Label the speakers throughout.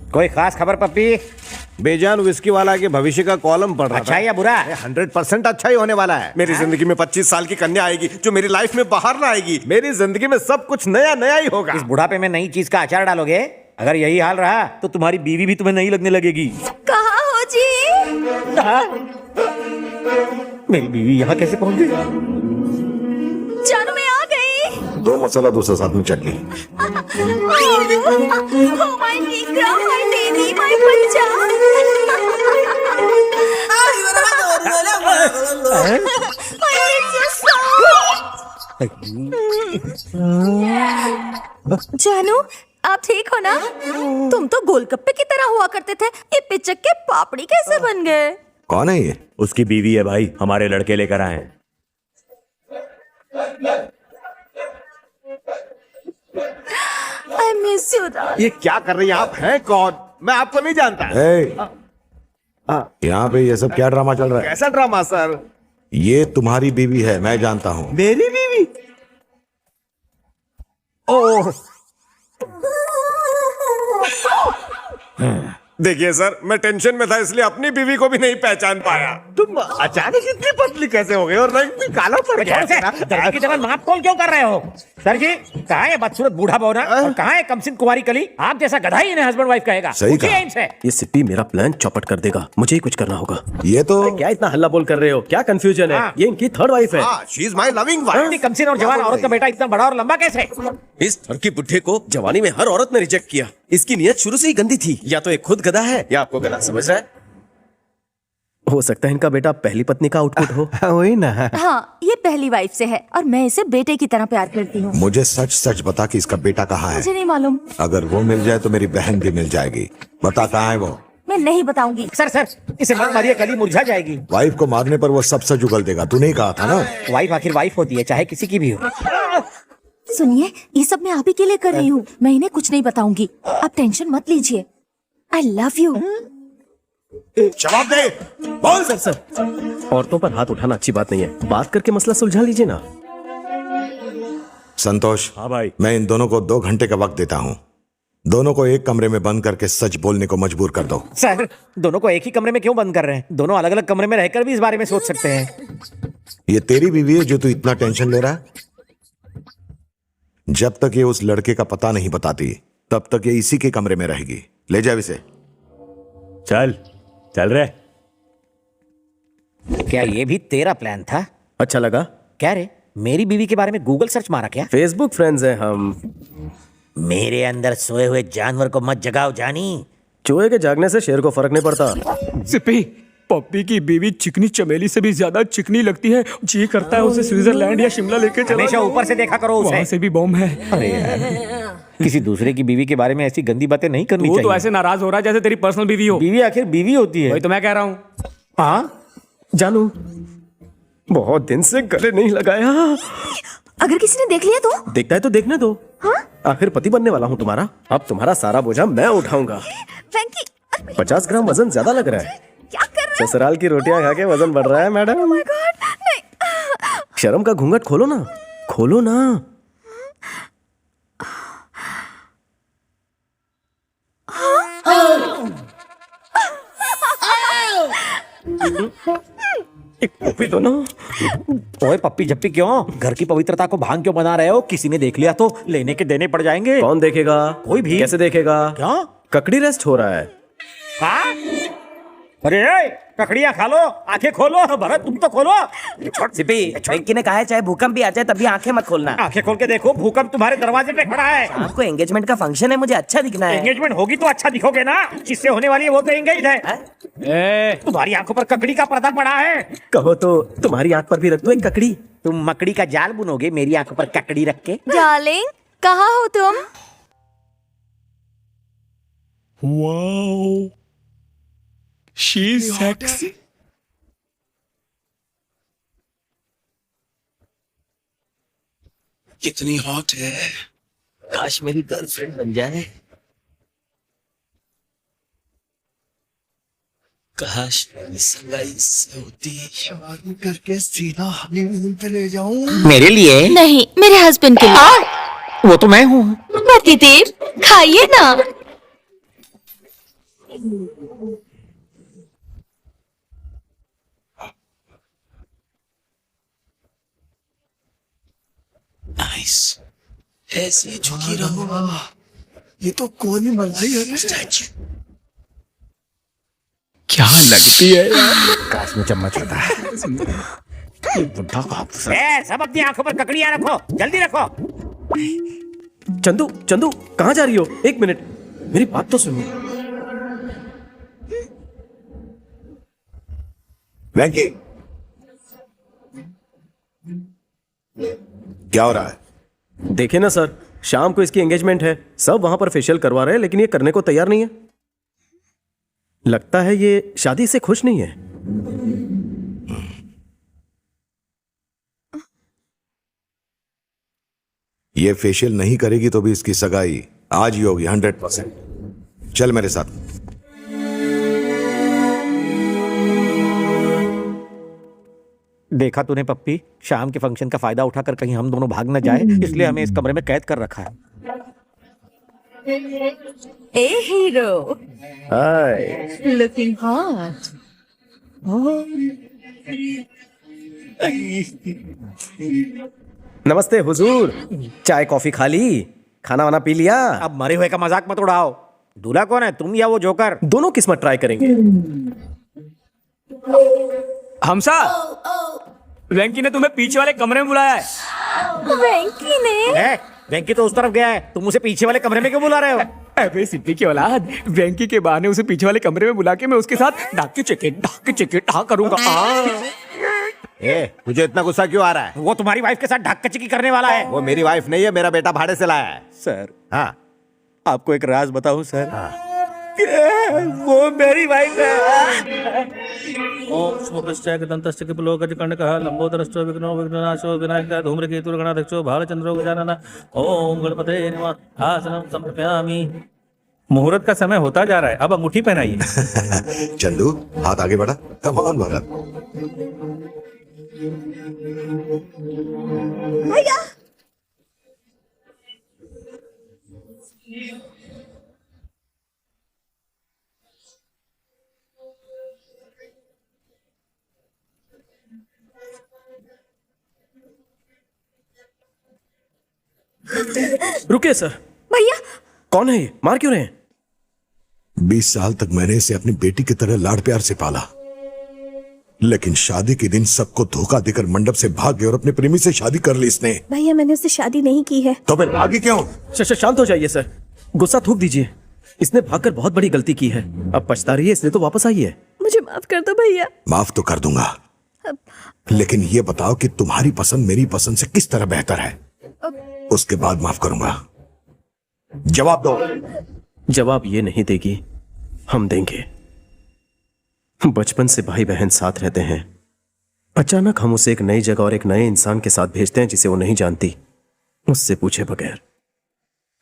Speaker 1: कोई खास खबर पप्पी?
Speaker 2: बेजान विस्की वाला के भविष्य का कॉलम पढ़ रहा
Speaker 1: अच्छा या बुरा?
Speaker 2: 100% अच्छा ही होने वाला है। मेरी जिंदगी में 25 साल की कन्या आएगी जो मेरी लाइफ में बाहर ना आएगी। मेरी जिंदगी में सब कुछ नया नया ही होगा।
Speaker 1: इस बुढ़ापे में नई चीज का अचार डालोगे? अगर यही हाल रहा तो तुम्हारी बीवी भी तुम्हें नहीं लगने लगेगी।
Speaker 3: कहाँ हो जी?
Speaker 1: मेरी बीवी यहाँ कैसे पहुंच गई?
Speaker 3: जानू मैं आ गई।
Speaker 4: 2 मसाला डोसा साथ में चटनी।
Speaker 3: Oh my Negra, my baby, my बच्चा। I miss you so। जानू आप ठीक हो ना? तुम तो गोलगप्पे की तरह हुआ करते थे, ये पिचक के पापड़ी कैसे बन गए?
Speaker 4: कौन है ये?
Speaker 5: उसकी बीवी है भाई, हमारे लड़के लेकर आए हैं।
Speaker 3: I miss you darling।
Speaker 2: ये क्या कर रही हैं आप? हैं कौन? मैं आपको नहीं जानता।
Speaker 4: यहाँ पे ये सब क्या ड्रामा चल रहा है?
Speaker 2: कैसा ड्रामा सर?
Speaker 4: ये तुम्हारी बीवी है, मैं जानता हूँ।
Speaker 2: मेरी बीवी? ओह देखिए सर, मैं टेंशन में था इसलिए अपनी बीवी को भी नहीं पहचान पाया। तुम अचानक इतनी पतली कैसे हो गई और रंग भी काला पड़ गया?
Speaker 1: दर्द की जगह नाप तोल क्यों कर रहे हो? सर जी, कहाँ है बदसूरत बूढ़ा बौना और कहाँ है कमसिन कुंवारी कली? आप जैसा गधा ही इन्हें हस्बैंड वाइफ कहेगा।
Speaker 4: सही कहा।
Speaker 1: इनसे
Speaker 5: ये सिप्पी मेरा प्लान चौपट कर देगा, मुझे ही कुछ करना होगा।
Speaker 4: ये तो
Speaker 5: क्या इतना हल्ला बोल कर रहे हो? क्या कंफ्यूजन है? ये इनकी थर्ड वाइफ है।
Speaker 2: She is my loving wife.
Speaker 1: इतनी कमसिन और जवान औरत का बेटा इतना बड़ा और लंबा कैसे?
Speaker 5: इस ठरकी बुढ़े को जवानी में हर औरत ने रिजेक्ट किया। इसकी नीयत शुरू से ही गंदी थी। या तो ये खुद गधा है या आपको गधा समझ रहा है। हो सकता है इनका बेटा पहली पत्नी का आउटपुट हो।
Speaker 2: वही ना।
Speaker 3: हाँ, ये पहली वाइफ से है और मैं इसे बेटे की तरह प्यार करती हूँ।
Speaker 4: मुझे सच सच बता कि इसका बेटा कहाँ है।
Speaker 3: मुझे नहीं मालूम।
Speaker 4: अगर वो मिल जाए तो मेरी बहन भी मिल जाएगी। बता कहाँ है वो?
Speaker 3: मैं नहीं बताऊंगी।
Speaker 1: सर इसे मत मारिए, कली मुरझा जाएगी।
Speaker 4: वाइफ को मारने पर वो सब सच उगल देगा। तूने ही कहा था ना।
Speaker 1: वाइफ आखिर वाइफ होती है, चाहे किसी की भी हो।
Speaker 3: सुनिए, ये सब मैं आप ही के लिए कर रही हूँ। मैं इन्हें कुछ नहीं बताऊंगी। आप टेंशन मत लीजिए। I love you.
Speaker 4: जवाब दे। बोल।
Speaker 5: सर औरतों पर हाथ उठाना अच्छी बात नहीं है। बात करके मसला सुलझा लीजिए ना।
Speaker 4: संतोष।
Speaker 5: हाँ भाई।
Speaker 4: मैं इन दोनों को 2 घंटे का वक्त देता हूँ। दोनों को एक कमरे में बंद करके सच बोलने को मजबूर कर दो।
Speaker 1: सर, दोनों को एक ही कमरे में क्यों बंद कर रहे हैं? दोनों अलग अलग कमरे में रहकर भी इस बारे में सोच सकते हैं।
Speaker 4: ये तेरी बीवी है जो तू इतना टेंशन ले रहा है? जब तक ये उस लड़के का पता नहीं बताती तब तक ये इसी के कमरे में रहेगी। ले जा इसे।
Speaker 5: चल रहे।
Speaker 1: क्या ये भी तेरा प्लान था?
Speaker 5: अच्छा लगा?
Speaker 1: क्या रे, मेरी बीवी के बारे में गूगल सर्च मारा क्या?
Speaker 5: फेसबुक फ्रेंड्स हैं हम।
Speaker 1: मेरे अंदर सोए हुए जानवर को मत जगाओ जानी।
Speaker 5: चूहे के जागने से शेर को फर्क नहीं पड़ता।
Speaker 6: सिप्पी, पप्पी की बीवी चिकनी चमेली से भी ज्यादा चिकनी लगती है। जी करता है उसे स्विट्जरलैंड या शिमला लेके चला
Speaker 1: हमेशा
Speaker 6: जाऊं।
Speaker 1: ऊपर से देखा करो उसे।
Speaker 6: वहाँ से भी बॉम्ब है।
Speaker 1: अरे यार, किसी दूसरे की बीवी के बारे में ऐसी गंदी बातें नहीं करनी
Speaker 6: वो
Speaker 1: चाहिए।
Speaker 6: तो ऐसे नाराज हो रहा है जैसे तेरी पर्सनल बीवी हो।
Speaker 1: बीवी आखिर बीवी होती है।
Speaker 6: वही तो मैं कह रहा हूँ।
Speaker 1: हाँ,
Speaker 5: जानू, बहुत दिन से गले नहीं लगाया।
Speaker 3: अगर किसी ने देख लिया तो?
Speaker 5: देखता है तो देखने दो।
Speaker 3: हाँ?
Speaker 5: आखिर पति बनने वाला हूँ तुम्हारा। अब तुम्हारा सारा बोझा मैं उठाऊंगा।
Speaker 3: वेंकी,
Speaker 5: 50 ग्राम वजन ज्यादा लग रहा है।
Speaker 3: क्या कर रहे हो?
Speaker 5: ससुराल की रोटियां खा के वजन बढ़ रहा है मैडम।
Speaker 3: Oh my God, नहीं।
Speaker 5: शर्म का घूंघट खोलो ना, खोलो ना। एक कॉफी दो ना।
Speaker 1: ओए पप्पी झप्पी क्यों? घर की पवित्रता को भांग क्यों बना रहे हो? किसी ने देख लिया तो लेने के देने पड़ जाएंगे।
Speaker 5: कौन देखेगा?
Speaker 1: कोई भी।
Speaker 5: कैसे देखेगा?
Speaker 1: क्या?
Speaker 5: ककड़ी रेस्ट हो रहा है।
Speaker 1: हाँ? अरे ककड़ियाँ खा लो, आंखें खोलो। भरत तुम तो खोलो।
Speaker 7: सिप्पी, वेंकी ने कहा है चाहे भूकंप भी आ जाए तब भी आंखें मत खोलना।
Speaker 1: आंखें खोल के देखो, भूकंप तुम्हारे दरवाजे पे खड़ा है।
Speaker 7: आपको एंगेजमेंट का फंक्शन है, मुझे अच्छा दिखना है।
Speaker 1: एंगेजमेंट होगी तो अच्छा दिखोगे ना। जिससे होने वाली है वो तो एंगेज है। तुम्हारी आंखों पर ककड़ी का पर्दा पड़ा है।
Speaker 5: कहो तो तुम्हारी आंख पर भी रख दो एक ककड़ी।
Speaker 1: तुम मकड़ी का जाल बुनोगे मेरी आंखों पर ककड़ी रख के?
Speaker 3: डार्लिंग, कहाँ हो तुम?
Speaker 6: Wow, she sexy.
Speaker 7: कितनी हॉट है। काश मेरी गर्लफ्रेंड बन जाए। काश मेरी सगाई से होती। शादी करके सीधा हनीमून पे ले जाऊं।
Speaker 1: मेरे लिए?
Speaker 3: नहीं, मेरे हस्बैंड के लिए।
Speaker 1: वो तो मैं हूँ।
Speaker 3: पतिदेव, खाइए ना।
Speaker 7: नाइस, ऐसे ही झुकी रहो। ये तो कौन ही मलाई है स्टैचू।
Speaker 6: क्या लगती है यार।
Speaker 1: काश में चम्मच होता है।
Speaker 6: ये बुढ़ा कहाँ
Speaker 1: ए, सब अपनी आंखों पर ककड़ियां रखो, जल्दी रखो।
Speaker 5: चंदू, चंदू, कहाँ जा रही हो? एक मिनट, मेरी बात तो सुनो।
Speaker 4: वेंकी, क्या हो रहा है?
Speaker 5: देखे ना सर, शाम को इसकी एंगेजमेंट है। सब वहां पर फेशियल करवा रहे हैं, लेकिन ये करने को तैयार नहीं है। लगता है ये शादी से खुश नहीं है।
Speaker 4: ये फेशियल नहीं करेगी तो भी इसकी सगाई आज ही होगी 100%। चल मेरे साथ।
Speaker 1: देखा तूने पप्पी, शाम के फंक्शन का फायदा उठाकर कहीं हम दोनों भाग न जाए, इसलिए हमें इस कमरे में कैद कर रखा है।
Speaker 3: ए हीरो,
Speaker 5: हाय,
Speaker 3: लुकिंग हॉट।
Speaker 5: नमस्ते हुजूर। चाय कॉफी खा ली? खाना वाना पी लिया?
Speaker 1: अब मरे हुए का मजाक मत उड़ाओ। दूल्हा कौन है, तुम या वो जोकर?
Speaker 5: दोनों किस्मत ट्राई करेंगे।
Speaker 6: हमसा, वेंकी ने तुम्हें पीछे वाले कमरे में बुलाया है।
Speaker 3: वेंकी ने?
Speaker 1: वेंकी तो उस तरफ गया है, तुम उसे पीछे वाले कमरे में क्यों बुला रहे हो?
Speaker 6: अबे सिद्धि की औलाद, वेंकी के बहाने उसे पीछे वाले कमरे में बुला के मैं उसके साथ ढाके चेके ढा करूंगा।
Speaker 2: तुझे इतना गुस्सा क्यों आ रहा है?
Speaker 1: वो तुम्हारी वाइफ के साथ ढक्कची करने वाला है।
Speaker 2: वो मेरी वाइफ नहीं है, मेरा बेटा भाड़े से लाया है।
Speaker 1: सर,
Speaker 2: हाँ,
Speaker 1: आपको एक राज बताऊं सर? वो मेरी वाइफ है।
Speaker 8: ओम शुभश्चैक दंतश्च किपलोकज कर्णकः लंबोदरश्च विघ्नो विघ्ननाशो विनायकः धूम्रकेतुर्गणाध्यक्षो भालचंद्रो गजाननः। ओम गणपते नमः। आसनं समर्पयामि। मुहूर्त का समय होता जा रहा है, अब अंगूठी पहनाइए।
Speaker 4: चंदू, हाथ आगे बढ़ा। Come on Bharat.
Speaker 3: भैया,
Speaker 5: रुकिए सर।
Speaker 3: भैया,
Speaker 5: कौन है ये? मार क्यों रहे हैं?
Speaker 4: 20 साल तक मैंने इसे अपनी बेटी की तरह लाड प्यार से पाला, लेकिन शादी के दिन सबको धोखा देकर मंडप से भाग गया और अपने प्रेमी से शादी कर ली इसने।
Speaker 3: भैया मैंने उससे शादी नहीं की है।
Speaker 4: तो फिर आगे क्यों?
Speaker 5: शांत हो जाइए सर, गुस्सा थूक दीजिए। इसने भागकर बहुत बड़ी गलती की है, अब पछता रही है, इसलिए तो वापस आई है।
Speaker 3: मुझे माफ कर दो भैया।
Speaker 4: माफ तो कर दूंगा, लेकिन ये बताओ कि तुम्हारी पसंद मेरी पसंद से किस तरह बेहतर है, उसके बाद माफ करूंगा। जवाब दो।
Speaker 5: जवाब ये नहीं देगी, हम देंगे। बचपन से भाई बहन साथ रहते हैं, अचानक हम उसे एक नई जगह और एक नए इंसान के साथ भेजते हैं जिसे वो नहीं जानती, उससे पूछे बगैर।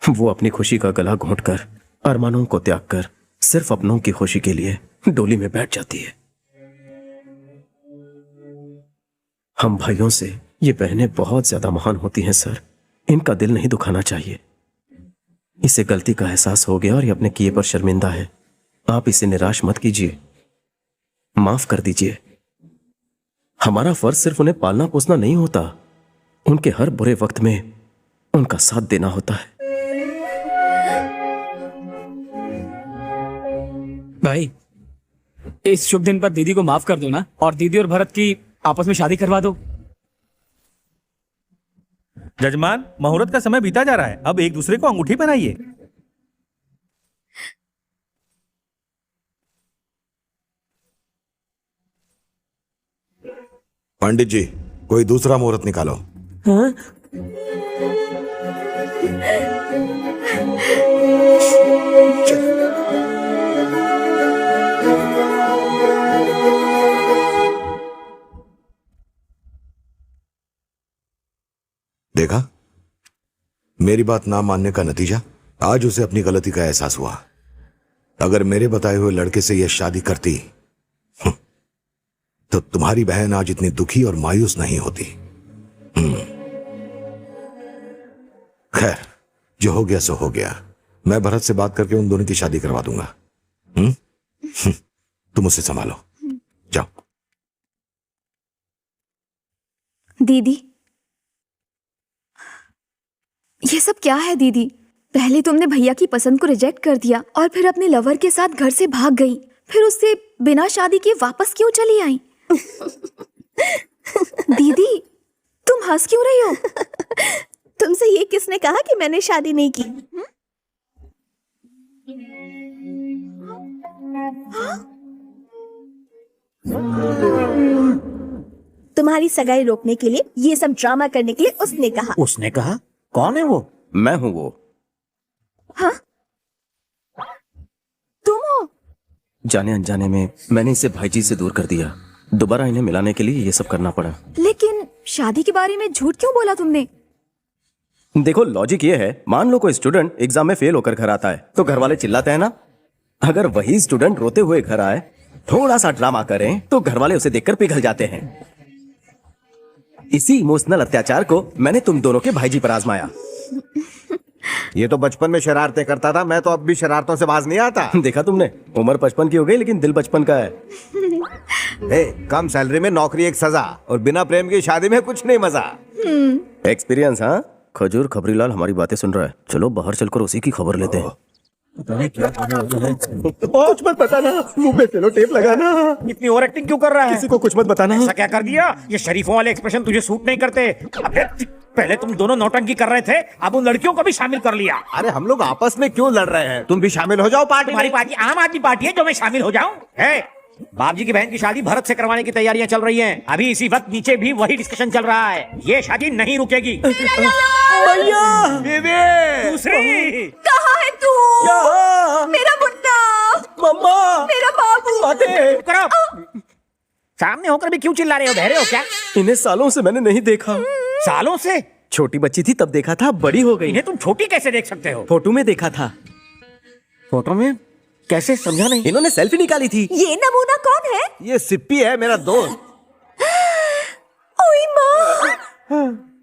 Speaker 5: वो अपनी खुशी का गला घोंटकर, अरमानों को त्याग कर सिर्फ अपनों की खुशी के लिए डोली में बैठ जाती है। हम भाइयों से ये बहनें बहुत ज्यादा महान होती हैं सर, इनका दिल नहीं दुखाना चाहिए। इसे गलती का एहसास हो गया और ये अपने किए पर शर्मिंदा है। आप इसे निराश मत कीजिए, माफ कर दीजिए। हमारा फर्ज सिर्फ उन्हें पालना पोसना नहीं होता, उनके हर बुरे वक्त में उनका साथ देना होता है।
Speaker 6: भाई, इस शुभ दिन पर दीदी को माफ कर दो ना, और दीदी और भरत की आपस में शादी करवा दो।
Speaker 8: जजमान, मुहूर्त का समय बीता जा रहा है, अब एक दूसरे को अंगूठी पहनाइए।
Speaker 4: पंडित जी, कोई दूसरा मुहूर्त निकालो।
Speaker 6: हाँ?
Speaker 4: देखा, मेरी बात ना मानने का नतीजा? आज उसे अपनी गलती का एहसास हुआ। अगर मेरे बताए हुए लड़के से यह शादी करती तो तुम्हारी बहन आज इतनी दुखी और मायूस नहीं होती। खैर, जो हो गया सो हो गया। मैं भरत से बात करके उन दोनों की शादी करवा दूंगा। तुम उसे संभालो, जाओ।
Speaker 3: दीदी, ये सब क्या है दीदी? पहले तुमने भैया की पसंद को रिजेक्ट कर दिया और फिर अपने लवर के साथ घर से भाग गई, फिर उससे बिना शादी किए वापस क्यों चली आई? दीदी, तुम हंस क्यों रही हो?
Speaker 9: तुमसे ये किसने कहा कि मैंने शादी नहीं की? तुम्हारी सगाई रोकने के लिए, ये सब ड्रामा करने के लिए उसने कहा।
Speaker 1: उसने कहा? कौन है वो?
Speaker 5: मैं हूं वो।
Speaker 3: हाँ? तुम हो?
Speaker 5: जाने अनजाने में मैंने इसे भाईजी से दूर कर दिया। दोबारा इन्हें मिलाने के लिए ये सब करना पड़ा।
Speaker 3: लेकिन शादी के बारे में झूठ क्यों बोला तुमने?
Speaker 5: देखो लॉजिक ये है, मान लो कोई स्टूडेंट एग्जाम में फेल होकर घर आता है तो घर वाले चिल्लाते हैं ना। अगर वही स्टूडेंट रोते हुए घर आए, थोड़ा सा ड्रामा करें तो घर वाले उसे देखकर पिघल जाते हैं। इसी इमोशनल अत्याचार को मैंने तुम दोनों के भाईजी पर आजमाया।
Speaker 2: ये तो बचपन में शरारतें करता था, मैं तो अब भी शरारतों से बाज नहीं आता।
Speaker 5: देखा तुमने, उम्र 55 की हो गई लेकिन दिल बचपन का है।
Speaker 2: कम सैलरी में नौकरी एक सजा, और बिना प्रेम की शादी में कुछ नहीं मजा।
Speaker 5: एक्सपीरियंस? हाँ, खजूर खबरीलाल हमारी बातें सुन रहा है, चलो बाहर चलकर उसी की खबर लेते हैं।
Speaker 2: कुछ मत बताना, मुंह पे सेलो टेप लगाना।
Speaker 1: इतनी ओवर एक्टिंग क्यों कर रहा है?
Speaker 2: किसी को कुछ मत बताना।
Speaker 1: ऐसा क्या कर दिया? ये शरीफों वाले एक्सप्रेशन तुझे सूट नहीं करते। अबे, पहले तुम दोनों नौटंकी कर रहे थे, अब उन लड़कियों को भी शामिल कर लिया।
Speaker 2: अरे हम लोग आपस में क्यों लड़ रहे हैं? तुम भी शामिल हो जाओ पार्टी।
Speaker 1: तुम्हारी पार्टी आम आदमी पार्टी है जो मैं शामिल हो जाऊं? बाप जी की बहन की शादी भरत से करवाने की तैयारियां चल रही हैं। अभी इसी वक्त नीचे भी वही डिस्कशन चल रहा है। ये शादी नहीं रुकेगी। दूसरी
Speaker 3: कहाँ है तू? मेरा मुन्ना,
Speaker 5: मम्मा,
Speaker 3: मेरा बाबू।
Speaker 1: करो। सामने होकर भी क्यों चिल्ला रहे हो? बहरे हो क्या?
Speaker 5: इन्हें सालों से मैंने नहीं देखा।
Speaker 1: सालों से?
Speaker 5: छोटी बच्ची थी तब देखा था, बड़ी हो गई।
Speaker 1: इन्हें तुम छोटी कैसे देख सकते हो?
Speaker 5: फोटो में देखा था।
Speaker 1: फोटो में कैसे? समझा नहीं।
Speaker 5: इन्होंने सेल्फी निकाली थी।
Speaker 3: ये नमूना कौन है?
Speaker 2: ये सिप्पी है, मेरा दोस्त।
Speaker 3: ओए माँ,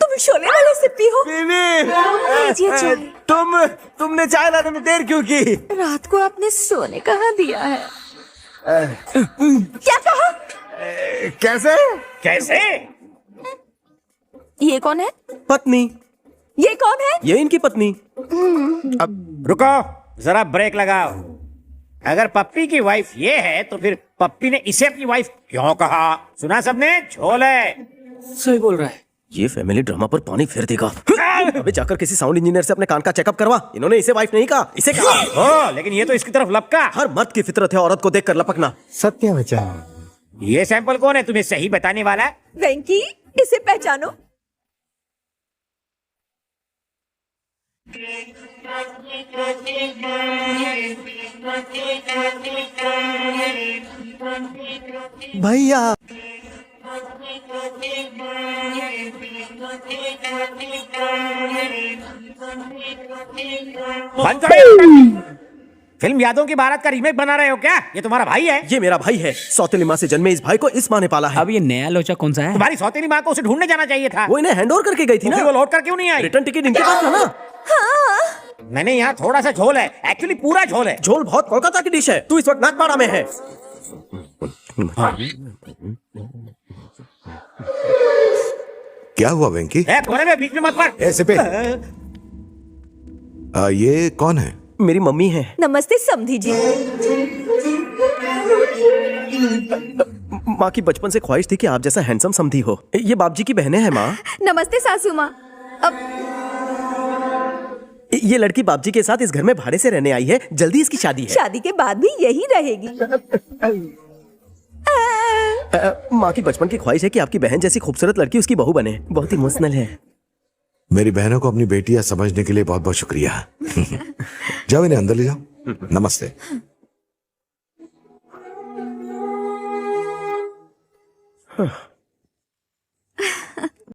Speaker 3: तुम शोले वाले सिप्पी हो? लीजिए चाय।
Speaker 2: तुमने चाय लाने में देर क्यों की?
Speaker 3: रात को आपने सोने कहाँ दिया है? क्या कहा?
Speaker 2: कैसे?
Speaker 1: कैसे?
Speaker 3: ये कौन है?
Speaker 5: पत्नी।
Speaker 3: ये कौन है?
Speaker 5: ये इनकी पत्नी।
Speaker 1: अब रुको, जरा ब्रेक लगाओ। अगर पप्पी की वाइफ ये है तो फिर पप्पी ने इसे अपनी वाइफ क्यों कहा? सुना सबने? झोल है।
Speaker 8: सही बोल रहा है।
Speaker 5: ये फैमिली ड्रामा पर पानी फेर देगा। अबे जाकर किसी साउंड इंजीनियर से अपने कान का चेकअप करवा। इन्होंने इसे वाइफ नहीं कहा, इसे कहा।
Speaker 1: हो, लेकिन ये तो इसकी तरफ लपका।
Speaker 5: हर मर्द की फितरत है औरत को देखकर लपकना।
Speaker 2: सत्य बचा।
Speaker 1: ये सैंपल कौन है तुम्हें सही बताने वाला?
Speaker 3: वेंकी, इसे पहचानो।
Speaker 2: भैया
Speaker 1: बंद करो। फिल्म यादों की बारात का रीमेक बना रहे हो क्या? ये तुम्हारा भाई है?
Speaker 5: ये मेरा भाई है। सौतेली माँ से जन्मे इस भाई को इस माँ ने पाला है।
Speaker 6: अब ये नया लोचा कौन सा है?
Speaker 1: तुम्हारी सौतेली माँ को उसे ढूंढने जाना चाहिए था।
Speaker 5: वो इन्हें हैंड ओवर करके गई थी
Speaker 1: तो
Speaker 5: ना।
Speaker 1: फिर वो लौट कर क्यों नहीं आई?
Speaker 5: रिटर्न टिकट इनके पास था ना।
Speaker 1: मैंने यहाँ थोड़ा सा झोल है, एक्चुअली पूरा झोल है।
Speaker 5: झोल बहुत कोलकाता की डिश है। तू इस वक्त नागपाड़ा में है।
Speaker 4: क्या हुआ वेंकी?
Speaker 1: कोने में बीच में मत पड़।
Speaker 4: ऐसे पे ये कौन है?
Speaker 5: मेरी मम्मी है।
Speaker 3: नमस्ते समधी जी।
Speaker 5: माँ की बचपन से ख्वाहिश थी कि आप जैसा हैंडसम समधी हो। ये बाप जी की बहनें हैं माँ।
Speaker 3: नमस्ते सासू माँ।
Speaker 5: ये लड़की बाप जी के साथ इस घर में भाड़े से रहने आई है। जल्दी इसकी शादी है।
Speaker 3: शादी के बाद भी यही रहेगी।
Speaker 5: माँ की बचपन की ख्वाहिश है कि आपकी बहन जैसी खूबसूरत लड़की उसकी बहू बने। बहुत इमोशनल है।
Speaker 4: मेरी बहनों को अपनी बेटियां समझने के लिए बहुत बहुत शुक्रिया। जाओ इन्हें अंदर ले जाओ। नमस्ते।